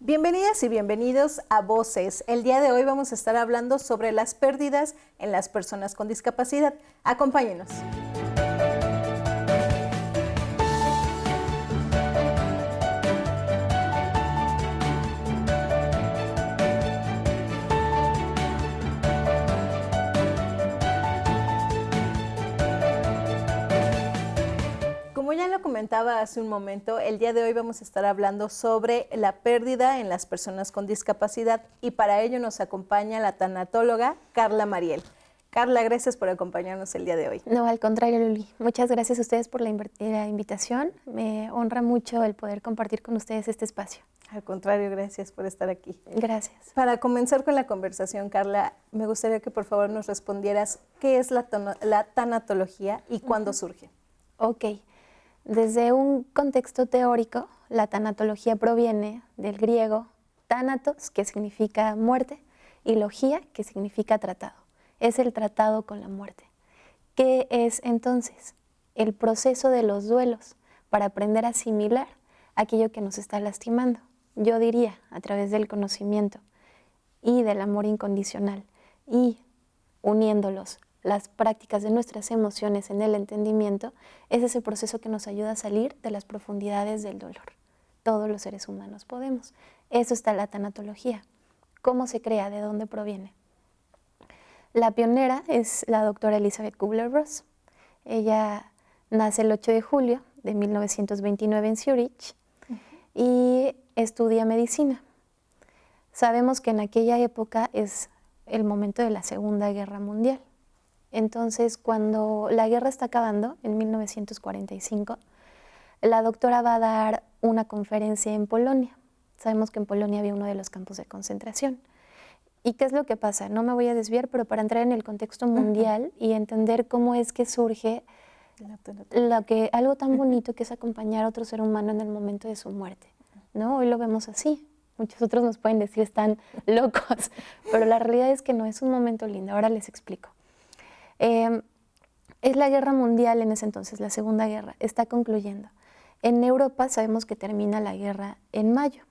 Bienvenidas y bienvenidos a Voces. El día de hoy vamos a estar hablando sobre las pérdidas en las personas con discapacidad. Acompáñenos. Como ya lo comentaba hace un momento, el día de hoy vamos a estar hablando sobre la pérdida en las personas con discapacidad y para ello nos acompaña la tanatóloga Carla Mariel. Carla, gracias por acompañarnos el día de hoy. No, al contrario, Luli. Muchas gracias a ustedes por la invitación. Me honra mucho el poder compartir con ustedes este espacio. Al contrario, gracias por estar aquí. Gracias. Para comenzar con la conversación, Carla, me gustaría que por favor nos respondieras qué es la tanatología y cuándo surge. Ok. Desde un contexto teórico, la tanatología proviene del griego thanatos, que significa muerte, y logía, que significa tratado. Es el tratado con la muerte. ¿Qué es entonces? El proceso de los duelos para aprender a asimilar aquello que nos está lastimando. Yo diría, a través del conocimiento y del amor incondicional y uniéndolos, las prácticas de nuestras emociones en el entendimiento, es ese proceso que nos ayuda a salir de las profundidades del dolor. Todos los seres humanos podemos. Eso está la tanatología. ¿Cómo se crea? ¿De dónde proviene? La pionera es la doctora Elizabeth Kubler-Ross. Ella nace el 8 de julio de 1929 en Zurich y estudia medicina. Sabemos que en aquella época es el momento de la Segunda Guerra Mundial. Entonces, cuando la guerra está acabando, en 1945, la doctora va a dar una conferencia en Polonia. Sabemos que en Polonia había uno de los campos de concentración. ¿Y qué es lo que pasa? No me voy a desviar, pero para entrar en el contexto mundial y entender cómo es que surge algo tan bonito que es acompañar a otro ser humano en el momento de su muerte, ¿no? Hoy lo vemos así. Muchos otros nos pueden decir están locos, pero la realidad es que no, es un momento lindo. Ahora les explico. Es la guerra mundial en ese entonces, la Segunda Guerra, está concluyendo. En Europa sabemos que termina la guerra en mayo,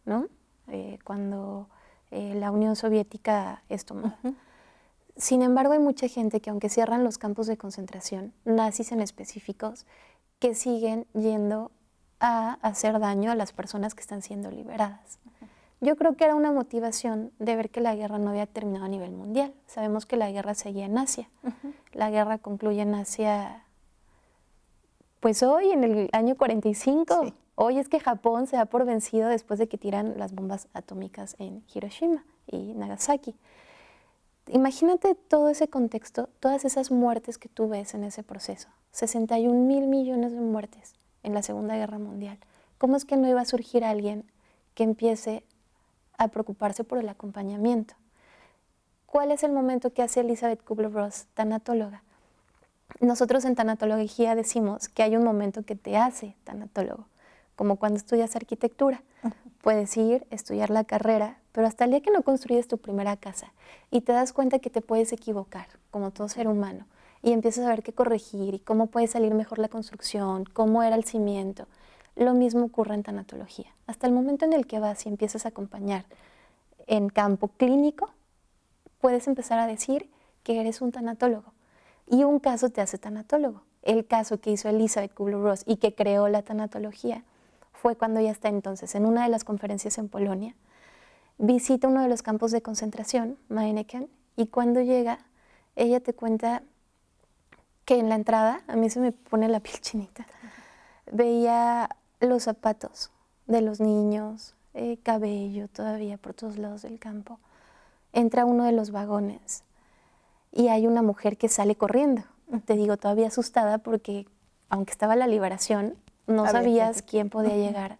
¿no? Cuando la Unión Soviética es tomada. Sin embargo, hay mucha gente que aunque cierran los campos de concentración, nazis en específicos, que siguen yendo a hacer daño a las personas que están siendo liberadas. Yo creo que era una motivación de ver que la guerra no había terminado a nivel mundial. Sabemos que la guerra seguía en Asia. La guerra concluye en Asia, pues hoy, en el año 45. Sí. Hoy es que Japón se da por vencido después de que tiran las bombas atómicas en Hiroshima y Nagasaki. Imagínate todo ese contexto, todas esas muertes que tú ves en ese proceso. 61.000 millones de muertes en la Segunda Guerra Mundial. ¿Cómo es que no iba a surgir alguien que empiece a preocuparse por el acompañamiento? ¿Cuál es el momento que hace Elizabeth Kubler-Ross, tanatóloga? Nosotros en tanatología decimos que hay un momento que te hace tanatólogo, como cuando estudias arquitectura. Puedes ir, estudiar la carrera, pero hasta el día que no construyes tu primera casa y te das cuenta que te puedes equivocar, como todo ser humano, y empiezas a ver qué corregir y cómo puede salir mejor la construcción, cómo era el cimiento. Lo mismo ocurre en tanatología. Hasta el momento en el que vas y empiezas a acompañar en campo clínico, puedes empezar a decir que eres un tanatólogo. Y un caso te hace tanatólogo. El caso que hizo Elizabeth Kubler-Ross y que creó la tanatología fue cuando ella está entonces en una de las conferencias en Polonia, visita uno de los campos de concentración, Meiningen, y cuando llega, ella te cuenta que en la entrada, a mí se me pone la piel chinita, veía los zapatos de los niños, cabello todavía por todos lados del campo. Entra uno de los vagones y hay una mujer que sale corriendo. Te digo, todavía asustada porque aunque estaba la liberación, no sabías quién podía llegar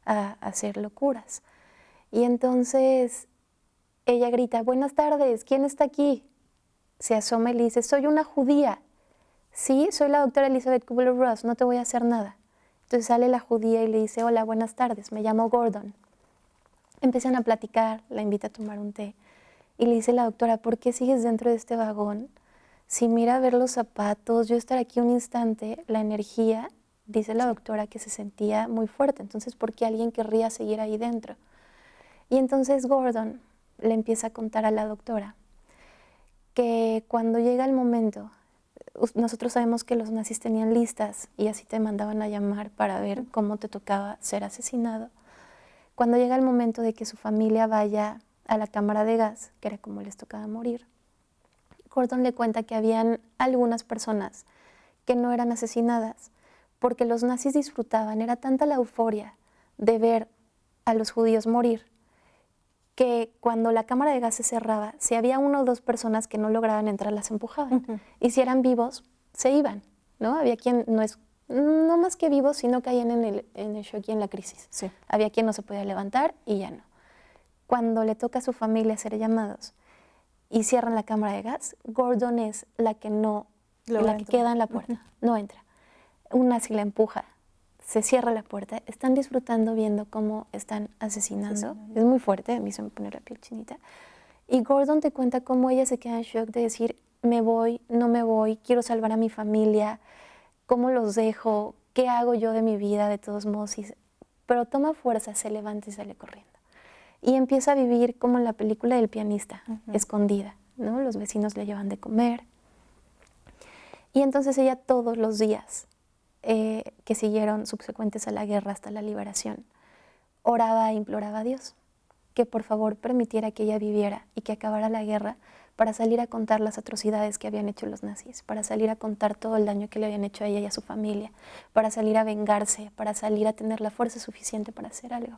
a hacer locuras. Y entonces ella grita, buenas tardes, ¿quién está aquí? Se asoma y le dice, soy una judía. Sí, soy la doctora Elizabeth Kubler-Ross, no te voy a hacer nada. Entonces sale la judía y le dice, hola, buenas tardes, me llamo Gordon. Empiezan a platicar, la invita a tomar un té. Y le dice la doctora, ¿por qué sigues dentro de este vagón? Si mira a ver los zapatos, yo estar aquí un instante, la energía, dice la doctora que se sentía muy fuerte. Entonces, ¿por qué alguien querría seguir ahí dentro? Y entonces Gordon le empieza a contar a la doctora que cuando llega el momento, nosotros sabemos que los nazis tenían listas y así te mandaban a llamar para ver cómo te tocaba ser asesinado. Cuando llega el momento de que su familia vaya a la cámara de gas, que era como les tocaba morir, Gordon le cuenta que habían algunas personas que no eran asesinadas porque los nazis disfrutaban, era tanta la euforia de ver a los judíos morir, que cuando la cámara de gas se cerraba, si había una o dos personas que no lograban entrar, las empujaban. Y si eran vivos, se iban, ¿no? Había quien no más que vivos, sino caían en el shock y en la crisis. Sí. Había quien no se podía levantar y ya no. Cuando le toca a su familia ser llamados y cierran la cámara de gas, Gordon es la que queda en la puerta, no entra. Un nazi la empuja, se cierra la puerta, están disfrutando viendo cómo están asesinando. Es muy fuerte, a mí se me pone la piel chinita. Y Gordon te cuenta cómo ella se queda en shock de decir, me voy, no me voy, quiero salvar a mi familia, cómo los dejo, qué hago yo de mi vida de todos modos. Pero toma fuerza, se levanta y sale corriendo. Y empieza a vivir como en la película del pianista, escondida, ¿no? Los vecinos le llevan de comer. Y entonces ella todos los días que siguieron subsecuentes a la guerra hasta la liberación, oraba e imploraba a Dios que por favor permitiera que ella viviera y que acabara la guerra para salir a contar las atrocidades que habían hecho los nazis, para salir a contar todo el daño que le habían hecho a ella y a su familia, para salir a vengarse, para salir a tener la fuerza suficiente para hacer algo.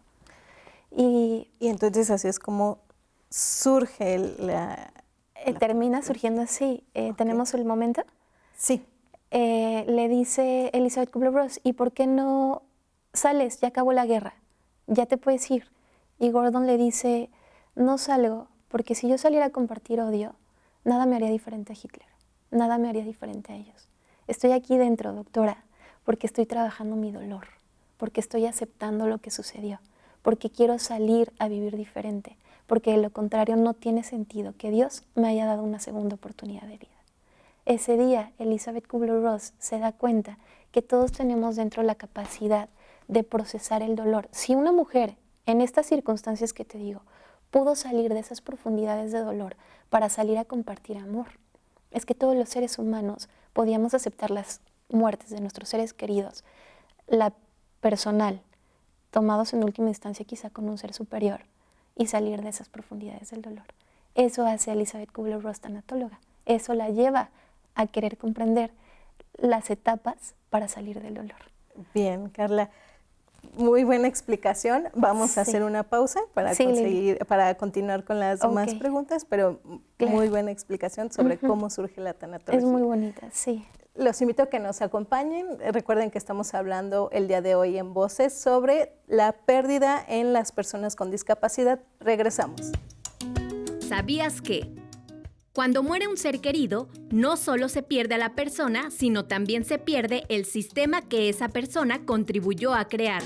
Y entonces así es como surge termina surgiendo así. Okay. ¿Tenemos el momento? Sí. Le dice Elizabeth Kubler-Ross, ¿y por qué no sales? Ya acabó la guerra, ya te puedes ir. Y Gordon le dice, no salgo, porque si yo saliera a compartir odio, nada me haría diferente a Hitler, nada me haría diferente a ellos. Estoy aquí dentro, doctora, porque estoy trabajando mi dolor, porque estoy aceptando lo que sucedió, porque quiero salir a vivir diferente, porque de lo contrario no tiene sentido que Dios me haya dado una segunda oportunidad de vida. Ese día, Elizabeth Kubler-Ross se da cuenta que todos tenemos dentro la capacidad de procesar el dolor. Si una mujer, en estas circunstancias que te digo, pudo salir de esas profundidades de dolor para salir a compartir amor, es que todos los seres humanos podíamos aceptar las muertes de nuestros seres queridos, la personal, tomados en última instancia quizá con un ser superior, y salir de esas profundidades del dolor. Eso hace a Elizabeth Kubler-Ross tanatóloga. Eso la lleva a querer comprender las etapas para salir del dolor. Bien, Carla, muy buena explicación. Vamos a hacer una pausa para continuar con las demás preguntas, pero muy buena explicación sobre cómo surge la tanatología. Es muy bonita, sí. Los invito a que nos acompañen. Recuerden que estamos hablando el día de hoy en Voces sobre la pérdida en las personas con discapacidad. Regresamos. ¿Sabías que cuando muere un ser querido, no solo se pierde a la persona, sino también se pierde el sistema que esa persona contribuyó a crear?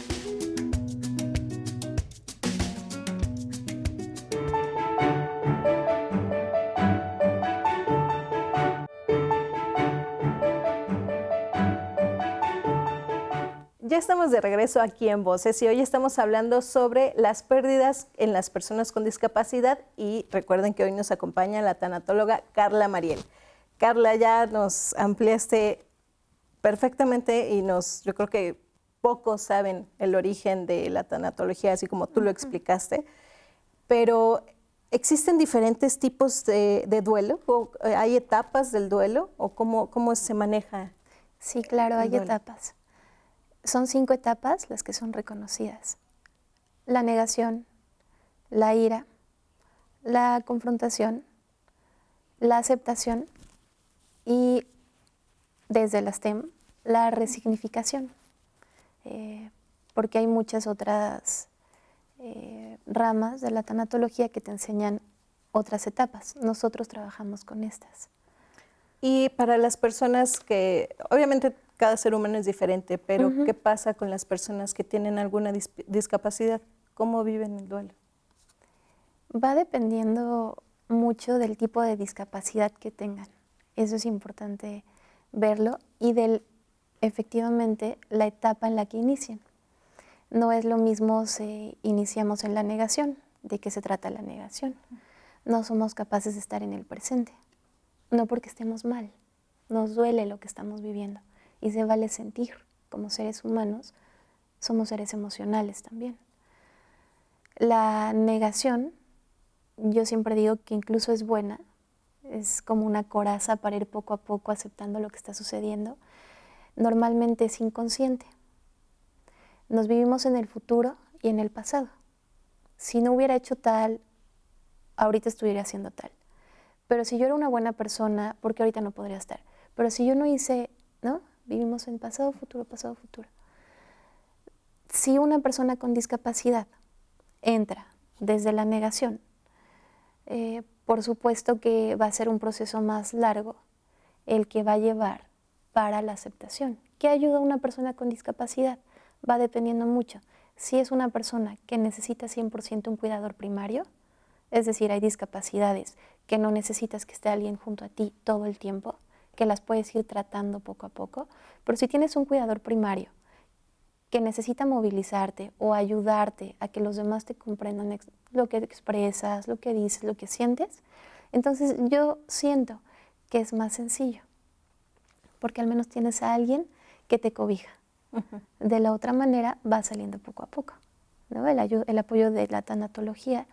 Ya estamos de regreso aquí en Voces y hoy estamos hablando sobre las pérdidas en las personas con discapacidad y recuerden que hoy nos acompaña la tanatóloga Carla Mariel. Carla, ya nos ampliaste perfectamente y yo creo que pocos saben el origen de la tanatología, así como tú lo explicaste, pero ¿existen diferentes tipos de duelo? ¿O hay etapas del duelo? ¿O cómo se maneja? Sí, claro, hay etapas. Son 5 etapas las que son reconocidas. La negación, la ira, la confrontación, la aceptación y, desde las TEM, la resignificación. Porque hay muchas otras ramas de la tanatología que te enseñan otras etapas. Nosotros trabajamos con estas. Y para las personas que, obviamente, cada ser humano es diferente, pero ¿qué pasa con las personas que tienen alguna discapacidad? ¿Cómo viven el duelo? Va dependiendo mucho del tipo de discapacidad que tengan. Eso es importante verlo y efectivamente, la etapa en la que inician. No es lo mismo si iniciamos en la negación, ¿De qué se trata la negación? No somos capaces de estar en el presente, no porque estemos mal, nos duele lo que estamos viviendo y se vale sentir. Como seres humanos, somos seres emocionales también. La negación, yo siempre digo que incluso es buena, es como una coraza para ir poco a poco aceptando lo que está sucediendo. Normalmente es inconsciente. Nos vivimos en el futuro y en el pasado. Si no hubiera hecho tal, ahorita estuviera haciendo tal. Pero si yo era una buena persona, ¿por qué ahorita no podría estar? Pero si yo no hice, ¿no? Vivimos en pasado, futuro, pasado, futuro. Si una persona con discapacidad entra desde la negación, por supuesto que va a ser un proceso más largo el que va a llevar para la aceptación. ¿Qué ayuda a una persona con discapacidad? Va dependiendo mucho. Si es una persona que necesita 100% un cuidador primario, es decir, hay discapacidades que no necesitas que esté alguien junto a ti todo el tiempo, que las puedes ir tratando poco a poco, pero si tienes un cuidador primario que necesita movilizarte o ayudarte a que los demás te comprendan lo que expresas, lo que dices, lo que sientes, entonces yo siento que es más sencillo, porque al menos tienes a alguien que te cobija. De la otra manera va saliendo poco a poco, ¿no? El apoyo de la tanatología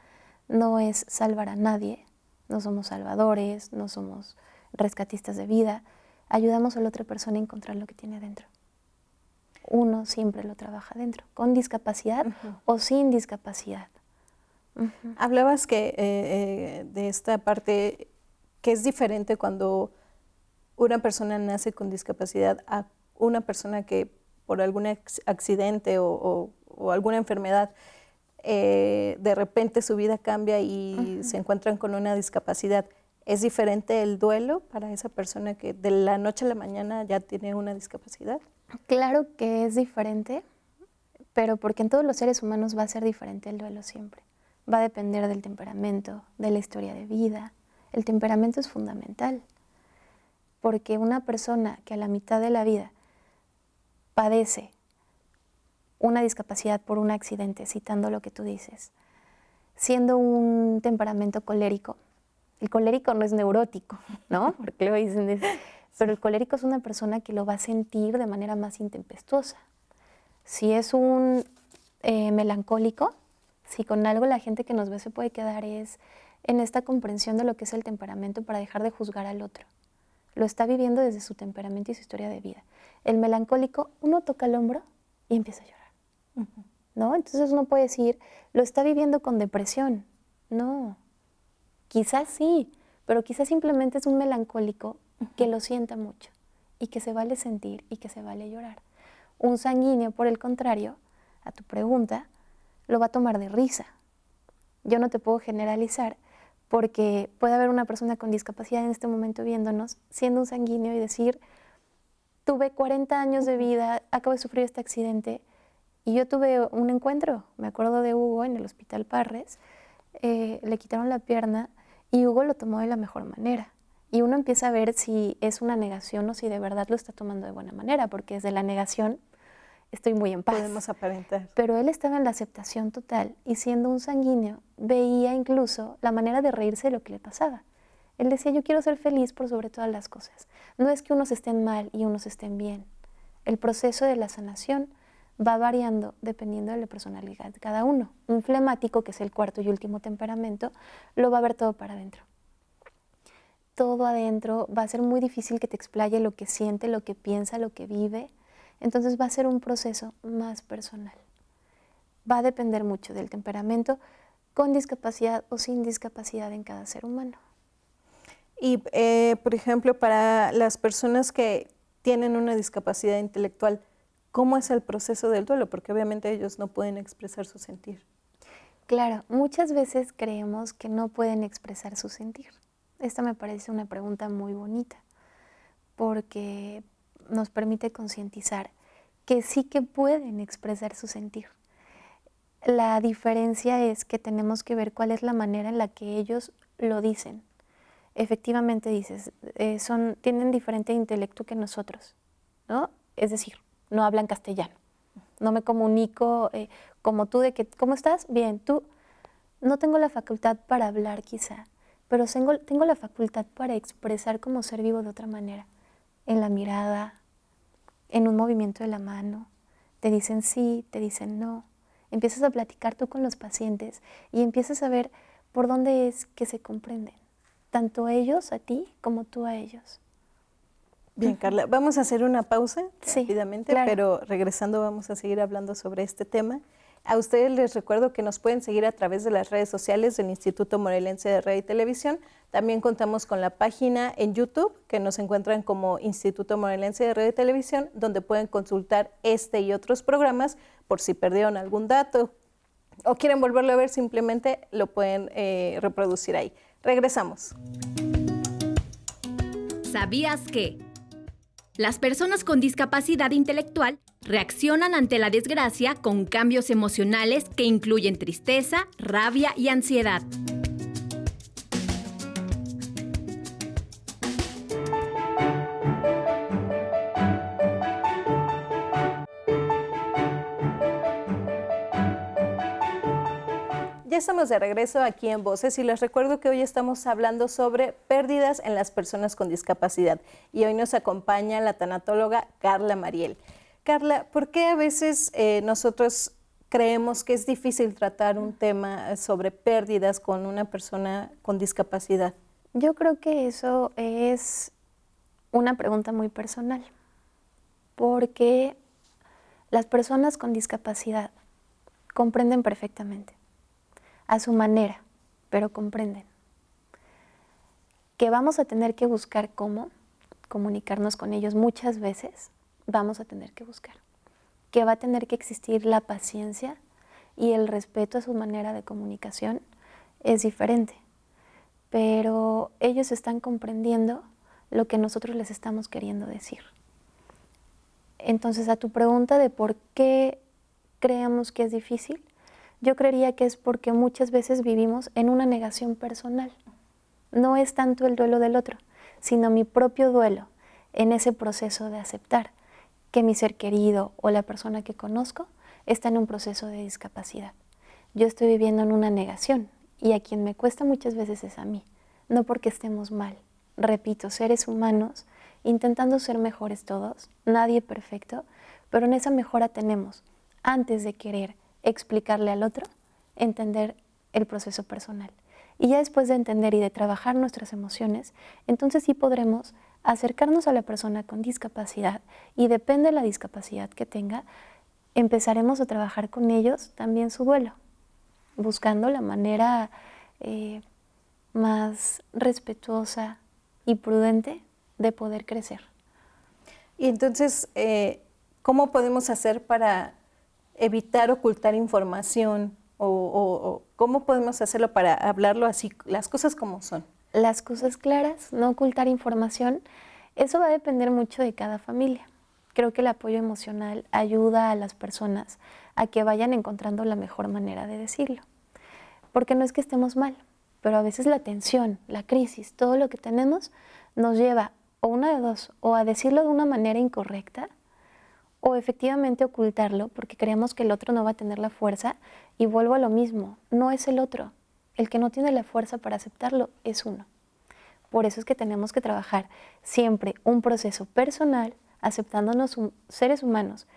no es salvar a nadie, no somos salvadores, no somos rescatistas de vida, ayudamos a la otra persona a encontrar lo que tiene adentro. Uno siempre lo trabaja adentro, con discapacidad o sin discapacidad. Hablabas que de esta parte que es diferente cuando una persona nace con discapacidad a una persona que por algún accidente o alguna enfermedad de repente su vida cambia y se encuentran con una discapacidad. ¿Es diferente el duelo para esa persona que de la noche a la mañana ya tiene una discapacidad? Claro que es diferente, pero porque en todos los seres humanos va a ser diferente el duelo siempre. Va a depender del temperamento, de la historia de vida. El temperamento es fundamental, porque una persona que a la mitad de la vida padece una discapacidad por un accidente, citando lo que tú dices, siendo un temperamento colérico, el colérico no es neurótico, ¿no? Porque luego dicen, pero el colérico es una persona que lo va a sentir de manera más intempestuosa. Si es un melancólico, si con algo la gente que nos ve se puede quedar es en esta comprensión de lo que es el temperamento para dejar de juzgar al otro. Lo está viviendo desde su temperamento y su historia de vida. El melancólico, uno toca el hombro y empieza a llorar, ¿no? Entonces uno puede decir, lo está viviendo con depresión. No, quizás sí, pero quizás simplemente es un melancólico que lo sienta mucho y que se vale sentir y que se vale llorar. Un sanguíneo, por el contrario, a tu pregunta, lo va a tomar de risa. Yo no te puedo generalizar porque puede haber una persona con discapacidad en este momento viéndonos, siendo un sanguíneo y decir, tuve 40 años de vida, acabo de sufrir este accidente y yo tuve un encuentro, me acuerdo de Hugo en el Hospital Parres, le quitaron la pierna y Hugo lo tomó de la mejor manera. Y uno empieza a ver si es una negación o si de verdad lo está tomando de buena manera, porque desde la negación estoy muy en paz. Podemos aparentar. Pero él estaba en la aceptación total y siendo un sanguíneo veía incluso la manera de reírse de lo que le pasaba. Él decía, yo quiero ser feliz por sobre todas las cosas. No es que unos estén mal y unos estén bien. El proceso de la sanación va variando dependiendo de la personalidad de cada uno. Un flemático, que es el cuarto y último temperamento, lo va a ver todo para adentro. Todo adentro, va a ser muy difícil que te explaye lo que siente, lo que piensa, lo que vive. Entonces va a ser un proceso más personal. Va a depender mucho del temperamento con discapacidad o sin discapacidad en cada ser humano. Y, por ejemplo, para las personas que tienen una discapacidad intelectual, ¿cómo es el proceso del duelo? Porque obviamente ellos no pueden expresar su sentir. Claro, muchas veces creemos que no pueden expresar su sentir. Esta me parece una pregunta muy bonita, porque nos permite concientizar que sí que pueden expresar su sentir. La diferencia es que tenemos que ver cuál es la manera en la que ellos lo dicen. Efectivamente dices, tienen diferente intelecto que nosotros, ¿no? Es decir, no hablan castellano. No me comunico como tú de que, ¿cómo estás? Bien, tú. No tengo la facultad para hablar quizá, pero tengo la facultad para expresar como ser vivo de otra manera. En la mirada, en un movimiento de la mano. Te dicen sí, te dicen no. Empiezas a platicar tú con los pacientes y empiezas a ver por dónde es que se comprenden. Tanto ellos a ti como tú a ellos. Bien, Carla, vamos a hacer una pausa Sí, rápidamente, claro. pero regresando vamos a seguir hablando sobre este tema. A ustedes les recuerdo que nos pueden seguir a través de las redes sociales del Instituto Morelense de Radio y Televisión. También contamos con la página en YouTube, que nos encuentran como Instituto Morelense de Radio y Televisión, donde pueden consultar este y otros programas por si perdieron algún dato o quieren volverlo a ver, simplemente lo pueden reproducir ahí. Regresamos. ¿Sabías que las personas con discapacidad intelectual reaccionan ante la desgracia con cambios emocionales que incluyen tristeza, rabia y ansiedad? Ya estamos de regreso aquí en Voces y les recuerdo que hoy estamos hablando sobre pérdidas en las personas con discapacidad y hoy nos acompaña la tanatóloga Carla Mariel. Carla, ¿por qué a veces nosotros creemos que es difícil tratar un tema sobre pérdidas con una persona con discapacidad? Yo creo que eso es una pregunta muy personal, porque las personas con discapacidad comprenden perfectamente, a su manera, pero comprenden. Que vamos a tener que buscar cómo comunicarnos con ellos muchas veces, vamos a tener que buscar. Que va a tener que existir la paciencia y el respeto a su manera de comunicación es diferente. Pero ellos están comprendiendo lo que nosotros les estamos queriendo decir. Entonces, a tu pregunta de por qué creemos que es difícil, yo creería que es porque muchas veces vivimos en una negación personal. No es tanto el duelo del otro, sino mi propio duelo en ese proceso de aceptar que mi ser querido o la persona que conozco está en un proceso de discapacidad. Yo estoy viviendo en una negación y a quien me cuesta muchas veces es a mí, no porque estemos mal. Repito, seres humanos intentando ser mejores todos, nadie perfecto, pero en esa mejora tenemos, antes de querer explicarle al otro, entender el proceso personal. Y ya después de entender y de trabajar nuestras emociones, entonces sí podremos acercarnos a la persona con discapacidad y depende de la discapacidad que tenga, empezaremos a trabajar con ellos también su duelo, buscando la manera más respetuosa y prudente de poder crecer. Y entonces, ¿cómo podemos hacer para evitar ocultar información o cómo podemos hacerlo para hablarlo así, las cosas como son? Las cosas claras, no ocultar información, eso va a depender mucho de cada familia. Creo que el apoyo emocional ayuda a las personas a que vayan encontrando la mejor manera de decirlo. Porque no es que estemos mal, pero a veces la tensión, la crisis, todo lo que tenemos nos lleva o una de dos, o a decirlo de una manera incorrecta, o efectivamente ocultarlo porque creemos que el otro no va a tener la fuerza y vuelvo a lo mismo, no es el otro, el que no tiene la fuerza para aceptarlo es uno. Por eso es que tenemos que trabajar siempre un proceso personal, aceptándonos seres humanos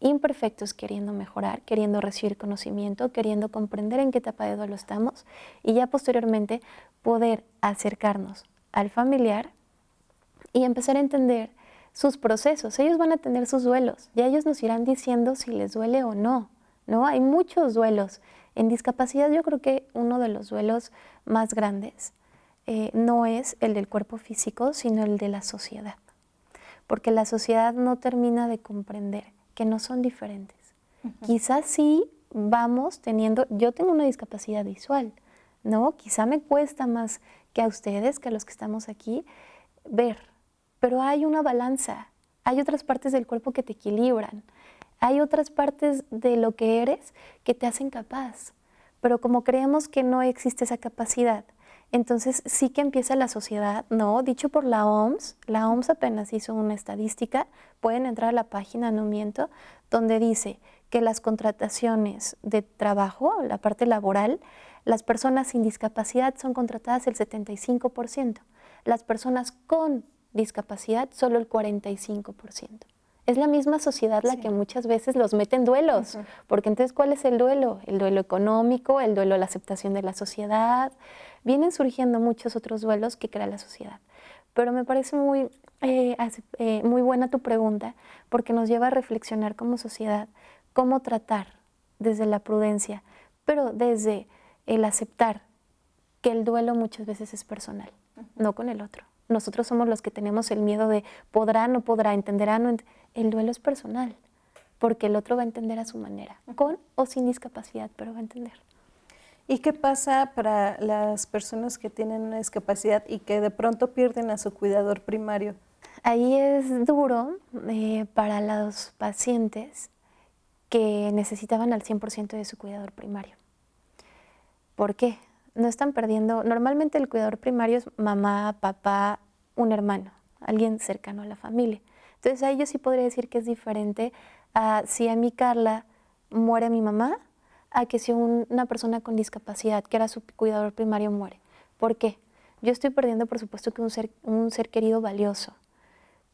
imperfectos, queriendo mejorar, queriendo recibir conocimiento, queriendo comprender en qué etapa de duelo estamos y ya posteriormente poder acercarnos al familiar y empezar a entender sus procesos. Ellos van a tener sus duelos, ya ellos nos irán diciendo si les duele o no, ¿no? Hay muchos duelos. En discapacidad yo creo que uno de los duelos más grandes no es el del cuerpo físico, sino el de la sociedad. Porque la sociedad no termina de comprender que no son diferentes. Quizás sí vamos teniendo, yo tengo una discapacidad visual, ¿no? Quizá me cuesta más que a ustedes, que a los que estamos aquí, ver. Pero hay una balanza, hay otras partes del cuerpo que te equilibran, hay otras partes de lo que eres que te hacen capaz. Pero como creemos que no existe esa capacidad, entonces sí que empieza la sociedad, ¿no? Dicho por la OMS apenas hizo una estadística, pueden entrar a la página, no miento, donde dice que las contrataciones de trabajo, la parte laboral, Las personas sin discapacidad son contratadas el 75%, las personas con discapacidad solo el 45%. Es la misma sociedad la que muchas veces los mete en duelos, porque entonces ¿cuál es el duelo? El duelo económico, el duelo a la aceptación de la sociedad. Vienen surgiendo muchos otros duelos que crea la sociedad. Pero me parece muy buena tu pregunta, porque nos lleva a reflexionar como sociedad cómo tratar desde la prudencia, pero desde el aceptar que el duelo muchas veces es personal, no con el otro. Nosotros somos los que tenemos el miedo de podrá, no podrá, entenderá, no entenderá. El duelo es personal, porque el otro va a entender a su manera, con o sin discapacidad, pero va a entender. ¿Y qué pasa para las personas que tienen una discapacidad y que de pronto pierden a su cuidador primario? Ahí es duro para los pacientes que necesitaban al 100% de su cuidador primario. ¿Por qué? No están perdiendo, normalmente el cuidador primario es mamá, papá, un hermano, alguien cercano a la familia. Entonces ahí yo sí podría decir que es diferente a si a mí Carla muere mi mamá, a que si una persona con discapacidad, que era su cuidador primario, muere. ¿Por qué? Yo estoy perdiendo, por supuesto, que un ser querido valioso,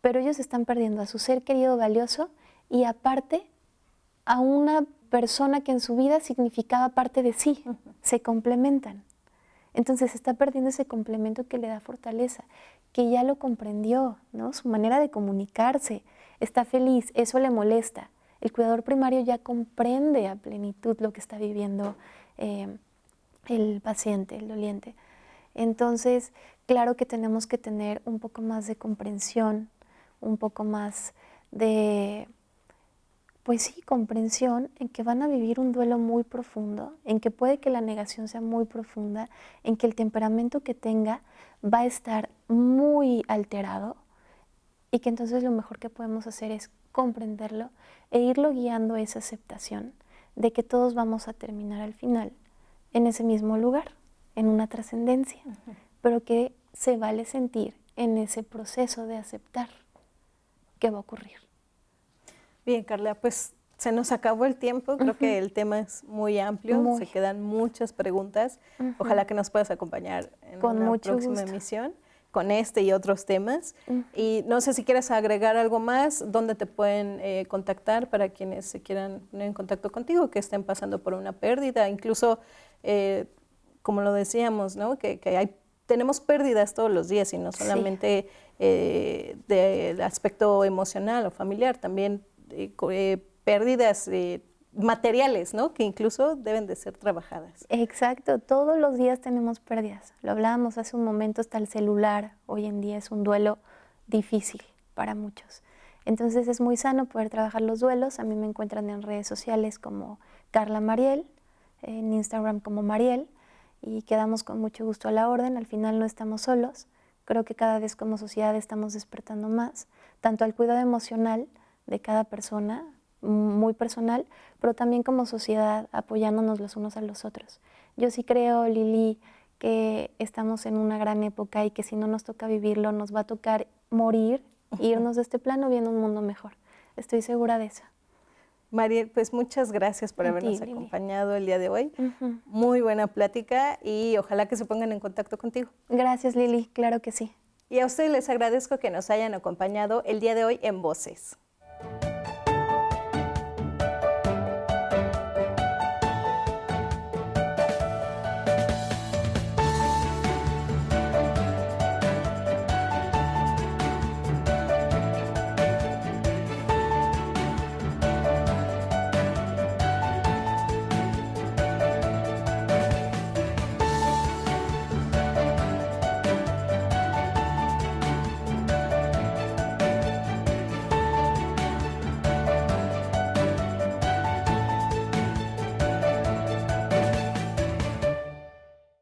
pero ellos están perdiendo a su ser querido valioso y aparte a una persona que en su vida significaba parte de sí, se complementan. Entonces está perdiendo ese complemento que le da fortaleza, que ya lo comprendió, ¿no? Su manera de comunicarse, está feliz, eso le molesta. El cuidador primario ya comprende a plenitud lo que está viviendo el paciente, el doliente. Entonces, claro que tenemos que tener un poco más de comprensión, un poco más de, pues sí, comprensión en que van a vivir un duelo muy profundo, en que puede que la negación sea muy profunda, en que el temperamento que tenga va a estar muy alterado y que entonces lo mejor que podemos hacer es comprenderlo e irlo guiando a esa aceptación de que todos vamos a terminar al final en ese mismo lugar, en una trascendencia, pero que se vale sentir en ese proceso de aceptar que va a ocurrir. Bien, Carla, pues se nos acabó el tiempo, creo que el tema es muy amplio, se quedan muchas preguntas, ojalá que nos puedas acompañar en una próxima emisión con este y otros temas. Y no sé si quieres agregar algo más, dónde te pueden contactar para quienes se quieran poner en contacto contigo, que estén pasando por una pérdida, incluso, como lo decíamos, ¿no? que tenemos pérdidas todos los días y no solamente del aspecto emocional o familiar, también pérdidas materiales, ¿no? Que incluso deben de ser trabajadas. Exacto, todos los días tenemos pérdidas. Lo hablábamos hace un momento, hasta el celular hoy en día es un duelo difícil para muchos. Entonces es muy sano poder trabajar los duelos. A mí me encuentran en redes sociales como Carla Mariel, en Instagram como Mariel, y quedamos con mucho gusto a la orden. Al final no estamos solos. Creo que cada vez como sociedad estamos despertando más, tanto al cuidado emocional de cada persona, muy personal, pero también como sociedad apoyándonos los unos a los otros. Yo sí creo, Lili, que estamos en una gran época y que si no nos toca vivirlo, nos va a tocar morir, irnos de este plano viendo un mundo mejor. Estoy segura de eso. Mariel, pues muchas gracias por habernos acompañado el día de hoy. Muy buena plática y ojalá que se pongan en contacto contigo. Gracias, Lili, claro que sí. Y a ustedes les agradezco que nos hayan acompañado el día de hoy en Voces.